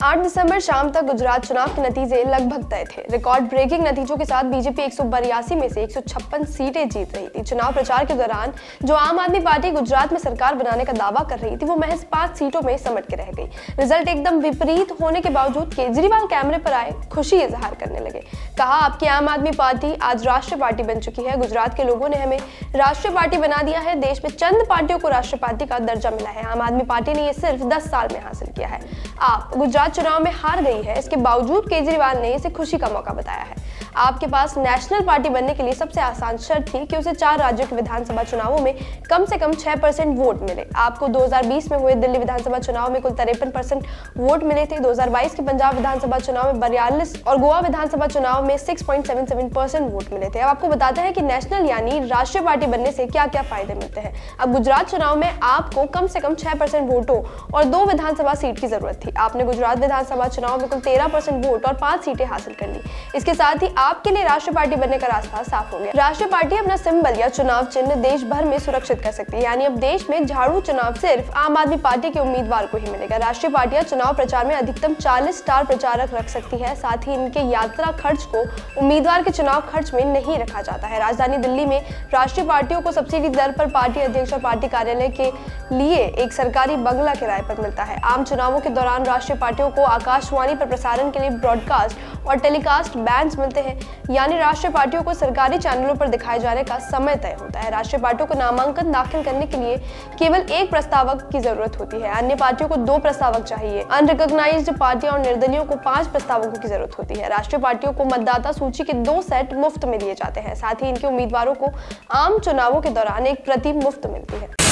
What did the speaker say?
8 दिसंबर शाम तक गुजरात चुनाव के नतीजे लगभग तय थे। रिकॉर्ड ब्रेकिंग नतीजों के साथ बीजेपी 182 में से 156 सीटें जीत रही थी। चुनाव प्रचार के दौरान जो आम आदमी पार्टी गुजरात में सरकार बनाने का दावा कर रही थी, वो महज 5 सीटों में सिमट के रह गई। रिजल्ट एकदम विपरीत होने के बावजूद केजरीवाल कैमरे पर आए, खुशी इजहार करने लगे। कहा, आपकी आम आदमी पार्टी आज राष्ट्रीय पार्टी बन चुकी है। गुजरात के लोगों ने हमें राष्ट्रीय पार्टी बना दिया है। देश में चंद पार्टियों को राष्ट्रीय पार्टी का दर्जा मिला है। आम आदमी पार्टी ने यह सिर्फ 10 साल में हासिल किया है। आप गुजरात चुनाव में हार गई है, इसके बावजूद केजरीवाल ने इसे खुशी का मौका बताया है। आपके पास नेशनल पार्टी बनने के लिए सबसे आसान शर्त थी कि उसे 4 राज्यों के विधानसभा चुनावों में कम से कम 6% वोट मिले। आपको 2020 में हुए दिल्ली विधानसभा चुनाव में कुल 53% वोट मिले थे। 2022 के पंजाब विधानसभा चुनाव में 42 और गोवा विधानसभा चुनाव में 6.77% वोट मिले थे। अब आपको बताते हैं कि नेशनल यानी राष्ट्रीय पार्टी बनने से क्या क्या फायदे मिलते हैं। अब गुजरात चुनाव में आपको कम से कम 6% वोटों और 2 विधानसभा सीट की जरूरत थी। आपने गुजरात विधानसभा चुनाव में कुल 13% वोट और 5 सीटें हासिल कर ली। इसके साथ ही आपके लिए राष्ट्रीय पार्टी बनने का रास्ता साफ हो गया। राष्ट्रीय पार्टी अपना सिंबल या चुनाव चिन्ह देश भर में सुरक्षित कर सकती है, यानी अब देश में झाड़ू चुनाव सिर्फ आम आदमी पार्टी के उम्मीदवार को ही मिलेगा। राष्ट्रीय पार्टियां चुनाव प्रचार में अधिकतम 40 स्टार प्रचारक रख सकती है। साथ ही इनके यात्रा खर्च को उम्मीदवार के चुनाव खर्च में नहीं रखा जाता है। राजधानी दिल्ली में राष्ट्रीय पार्टियों को सब्सिडी दर पर पार्टी अध्यक्ष और पार्टी कार्यालय के लिए एक सरकारी बंगला किराए पर मिलता है। आम चुनावों के दौरान राष्ट्रीय पार्टियों को आकाशवाणी पर प्रसारण के लिए ब्रॉडकास्ट और टेलीकास्ट बैंड्स मिलते हैं, यानी राष्ट्रीय पार्टियों को सरकारी चैनलों पर दिखाए जाने का समय तय होता है। राष्ट्रीय पार्टियों को नामांकन दाखिल करने के लिए केवल 1 प्रस्तावक की जरूरत होती है। अन्य पार्टियों को 2 प्रस्तावक चाहिए। अनरिकॉग्नाइज्ड पार्टियां और निर्दलीयों को 5 प्रस्तावकों की जरूरत होती है। राष्ट्रीय पार्टियों को मतदाता सूची के 2 सेट मुफ्त में दिए जाते हैं। साथ ही इनके उम्मीदवारों को आम चुनावों के दौरान एक प्रति मुफ्त मिलती है।